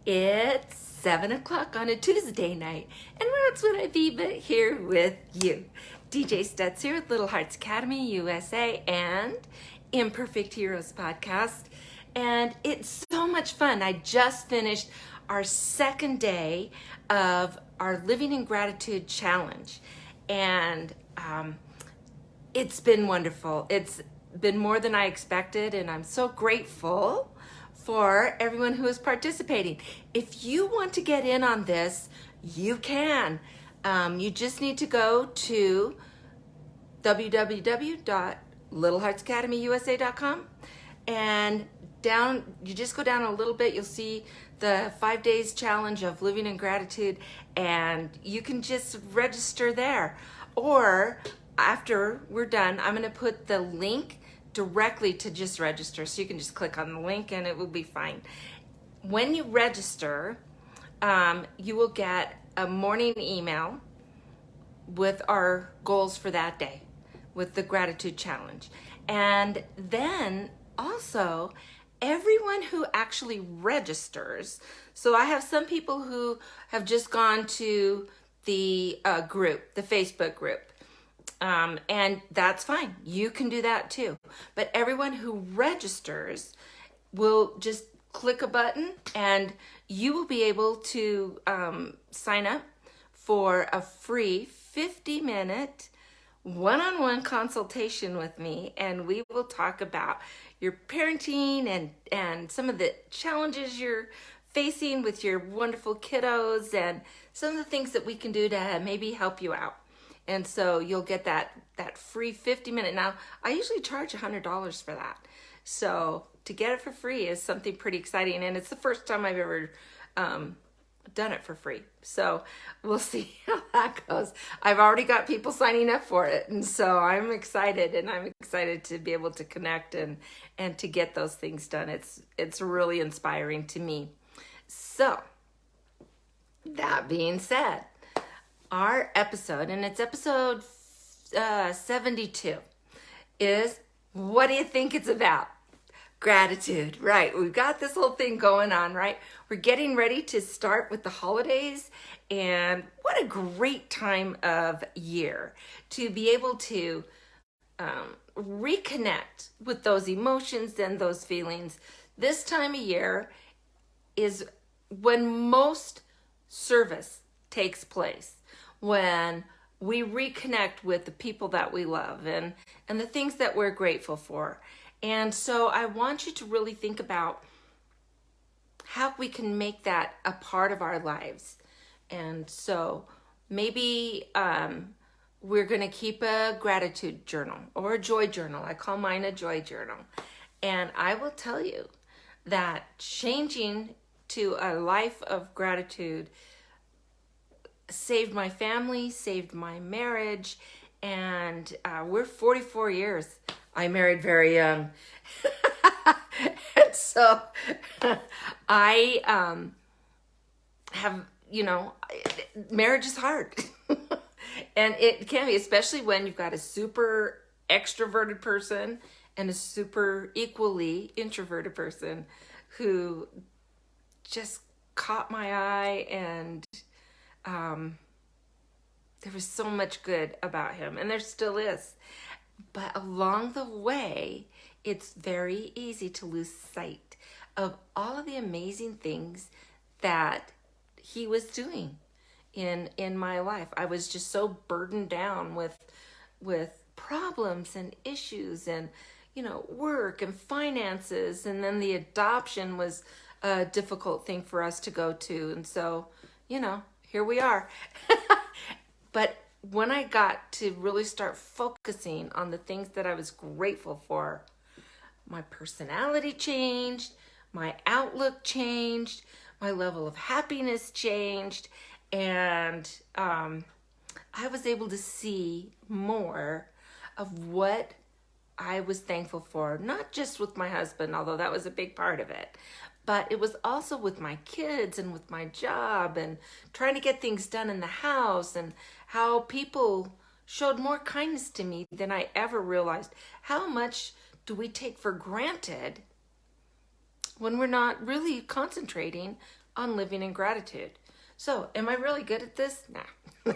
It's 7 o'clock on a Tuesday night, and where else would I be but here with you? DJ Stutz here with Little Hearts Academy USA and Imperfect Heroes podcast, and it's so much fun. I just finished our second day of our Living in Gratitude challenge, and it's been wonderful. It's been more than I expected, and I'm so grateful for everyone who is participating. If you want to get in on this, you can. You just need to go to www.littleheartsacademyusa.com, and you just go down a little bit, you'll see the 5 days challenge of living in gratitude, and you can just register there. Or after we're done, I'm going to put the link directly to just register, so you can just click on the link and it will be fine. When you register, you will get a morning email with our goals for that day, with the gratitude challenge. And then also everyone who actually registers, so I have some people who have just gone to the group, the Facebook group, and that's fine. You can do that too. But everyone who registers will just click a button and you will be able to sign up for a free 50-minute one-on-one consultation with me, and we will talk about your parenting and some of the challenges you're facing with your wonderful kiddos and some of the things that we can do to maybe help you out. And so you'll get that free 50-minute. Now, I usually charge $100 for that. So to get it for free is something pretty exciting. And it's the first time I've ever done it for free. So we'll see how that goes. I've already got people signing up for it. And so I'm excited, and I'm excited to be able to connect and to get those things done. It's really inspiring to me. So that being said, our episode, and it's episode 72, is, what do you think it's about? Gratitude, right? We've got this whole thing going on, right? We're getting ready to start with the holidays, and what a great time of year to be able to reconnect with those emotions and those feelings. This time of year is when most service takes place, when we reconnect with the people that we love and the things that we're grateful for. And so I want you to really think about how we can make that a part of our lives. And so maybe we're going to keep a gratitude journal or a joy journal. I call mine a joy journal. And I will tell you that changing to a life of gratitude saved my family, saved my marriage, and we're 44 years. I married very young. And so I have, marriage is hard. And it can be, especially when you've got a super extroverted person and a super equally introverted person who just caught my eye, and there was so much good about him, and there still is. But along the way, it's very easy to lose sight of all of the amazing things that he was doing in my life. I was just so burdened down with problems and issues and, work and finances. And then the adoption was a difficult thing for us to go to. And so, here we are. But when I got to really start focusing on the things that I was grateful for, my personality changed, my outlook changed, my level of happiness changed, and I was able to see more of what I was thankful for, not just with my husband, although that was a big part of it, but it was also with my kids and with my job and trying to get things done in the house, and how people showed more kindness to me than I ever realized. How much do we take for granted when we're not really concentrating on living in gratitude. So, am I really good at this? Nah.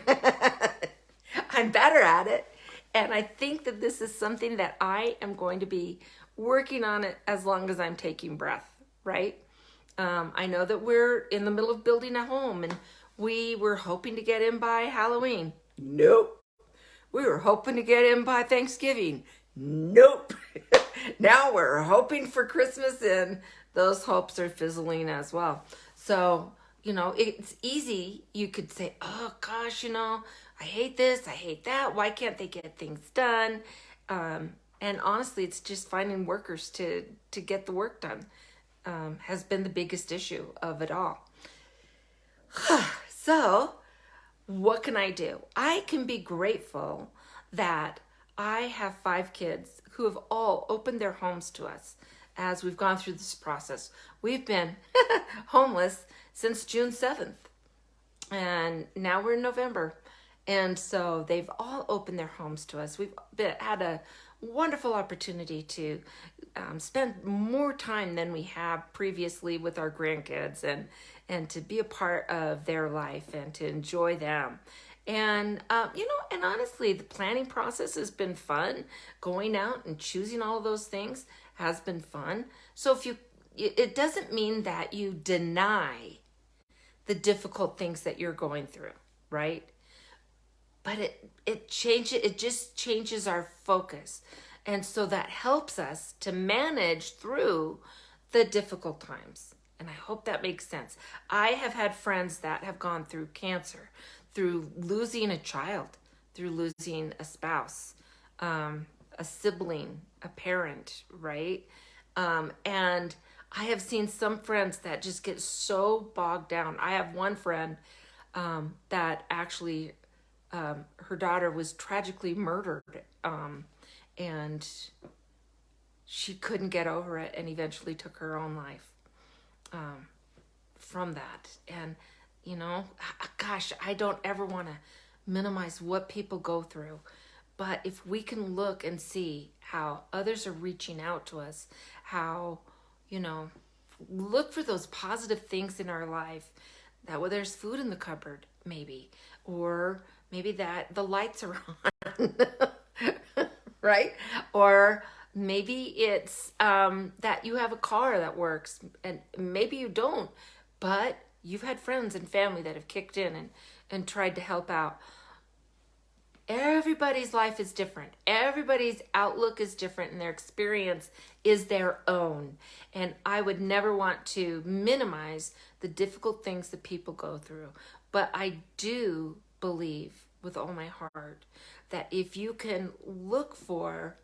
I'm better at it. And I think that this is something that I am going to be working on it as long as I'm taking breath, right? I know that we're in the middle of building a home and we were hoping to get in by Halloween. Nope. We were hoping to get in by Thanksgiving. Nope. Now we're hoping for Christmas and those hopes are fizzling as well. So, it's easy. You could say, oh gosh, I hate this, I hate that. Why can't they get things done? And honestly, it's just finding workers to get the work done has been the biggest issue of it all. So, what can I do? I can be grateful that I have 5 kids who have all opened their homes to us as we've gone through this process. We've been homeless since June 7th, and now we're in November. And so they've all opened their homes to us. We've had a wonderful opportunity to spend more time than we have previously with our grandkids and to be a part of their life and to enjoy them. And, and honestly, the planning process has been fun. Going out and choosing all of those things has been fun. So it doesn't mean that you deny the difficult things that you're going through, right? But it just changes our focus. And so that helps us to manage through the difficult times. And I hope that makes sense. I have had friends that have gone through cancer, through losing a child, through losing a spouse, a sibling, a parent, right? And I have seen some friends that just get so bogged down. I have one friend that actually, her daughter was tragically murdered, and she couldn't get over it and eventually took her own life from that. And, gosh, I don't ever want to minimize what people go through. But if we can look and see how others are reaching out to us, how, look for those positive things in our life, that whether there's food in the cupboard, maybe, or maybe that the lights are on, right? Or maybe it's that you have a car that works, and maybe you don't, but you've had friends and family that have kicked in and tried to help out. Everybody's life is different. Everybody's outlook is different, and their experience is their own. And I would never want to minimize the difficult things that people go through. But I do believe with all my heart that if you can look for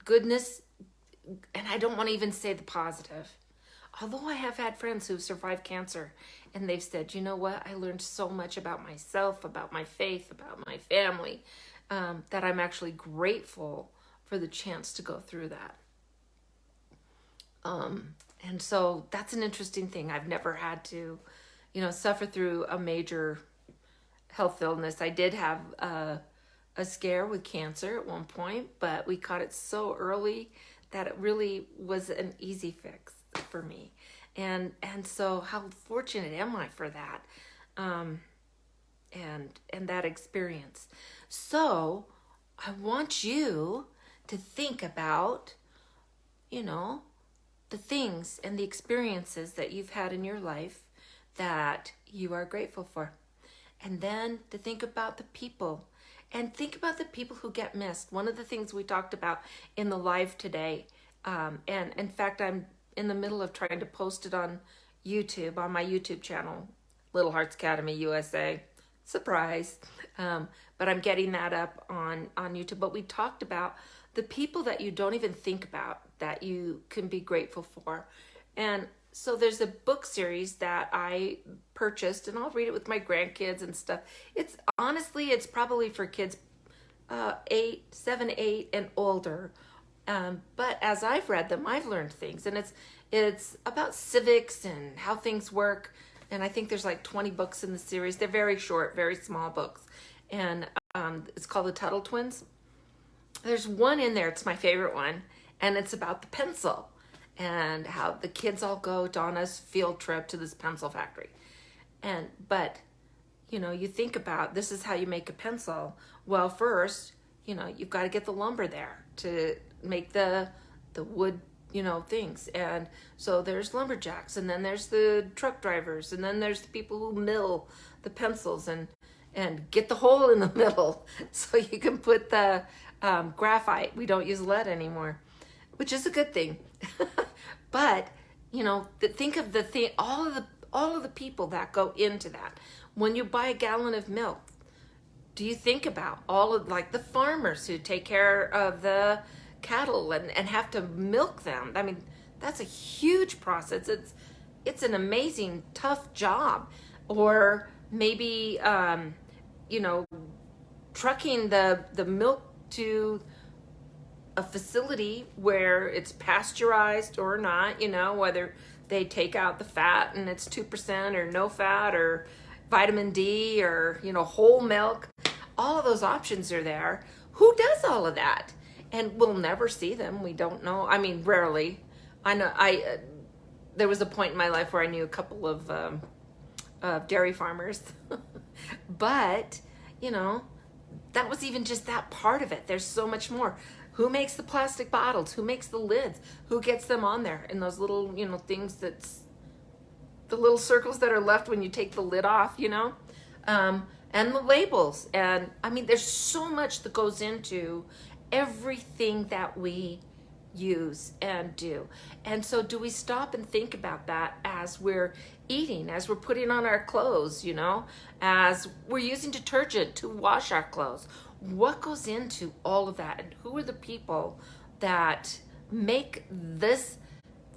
goodness, and I don't want to even say the positive, although I have had friends who've survived cancer and they've said, you know what, I learned so much about myself, about my faith, about my family, that I'm actually grateful for the chance to go through that. And so that's an interesting thing. I've never had to, suffer through a major health illness. I did have a scare with cancer at one point, but we caught it so early that it really was an easy fix for me. And so how fortunate am I for that, and that experience. So I want you to think about, the things and the experiences that you've had in your life that you are grateful for. And then to think about the people, and think about the people who get missed. One of the things we talked about in the live today, and in fact, I'm in the middle of trying to post it on YouTube, on my YouTube channel, Little Hearts Academy USA. Surprise. But I'm getting that up on YouTube. But we talked about the people that you don't even think about that you can be grateful for. And so there's a book series that I purchased, and I'll read it with my grandkids and stuff. It's probably for kids 7, 8 and older. But as I've read them, I've learned things, and it's about civics and how things work. And I think there's like 20 books in the series. They're very short, very small books. And it's called The Tuttle Twins. There's one in there, it's my favorite one, and it's about the pencil. and how the kids all go on a field trip to this pencil factory. But you think about, this is how you make a pencil. Well, first, you've got to get the lumber there to make the wood, things. And so there's lumberjacks, and then there's the truck drivers, and then there's the people who mill the pencils and get the hole in the middle so you can put the graphite. We don't use lead anymore, which is a good thing. But think of all of the people that go into that. When you buy a gallon of milk, do you think about all of the farmers who take care of the cattle and have to milk them? I mean, that's a huge process. It's an amazing, tough job. Or maybe, trucking the milk to a facility where it's pasteurized or not, whether they take out the fat and it's 2% or no fat or vitamin D or, whole milk. All of those options are there. Who does all of that? And we'll never see them. We don't know. I mean, rarely. I know there was a point in my life where I knew a couple of dairy farmers. But, that was even just that part of it. There's so much more. Who makes the plastic bottles? Who makes the lids? Who gets them on there in those little, things that's the little circles that are left when you take the lid off, and the labels. And I mean, there's so much that goes into everything that we use and do. And so do we stop and think about that as we're eating, as we're putting on our clothes, as we're using detergent to wash our clothes? What goes into all of that? And who are the people that make this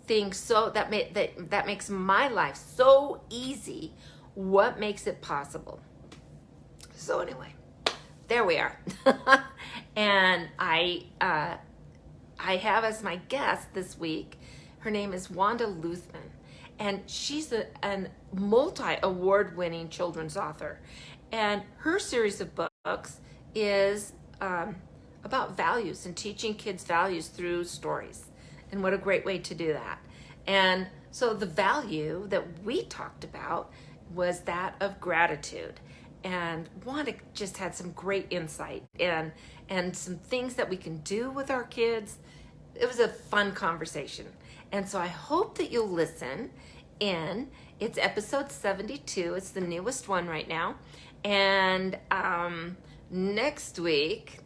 thing that makes my life so easy? What makes it possible? So anyway, there we are. And I have as my guest this week, her name is Wanda Luthman, and she's a multi-award-winning children's author. And her series of books is about values and teaching kids values through stories. And what a great way to do that. And so the value that we talked about was that of gratitude. And Wanda just had some great insight and some things that we can do with our kids. It was a fun conversation. And so I hope that you'll listen in. It's episode 72. It's the newest one right now. And next week,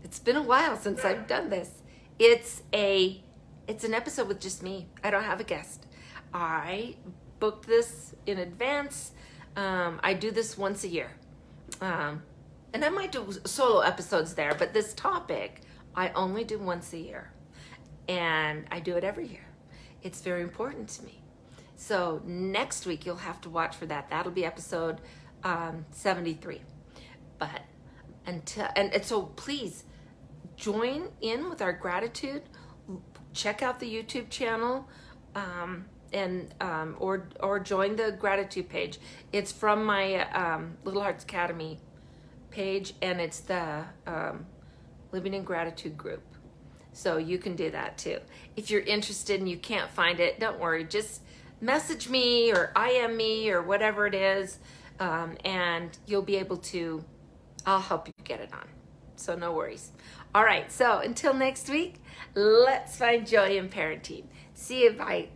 it's been a while since I've done this. It's an episode with just me. I don't have a guest. I booked this in advance. I do this once a year. And I might do solo episodes there, but this topic, I only do once a year. And I do it every year. It's very important to me. So next week, you'll have to watch for that. That'll be episode 73. But so please join in with our gratitude. Check out the YouTube channel, or join the gratitude page. It's from my Little Hearts Academy page, and it's the Living in Gratitude group. So you can do that too. If you're interested and you can't find it, don't worry. Just message me or IM me or whatever it is, and you'll be able to, I'll help you get it on. So no worries. All right, so until next week, let's find joy in parenting. See you, bye.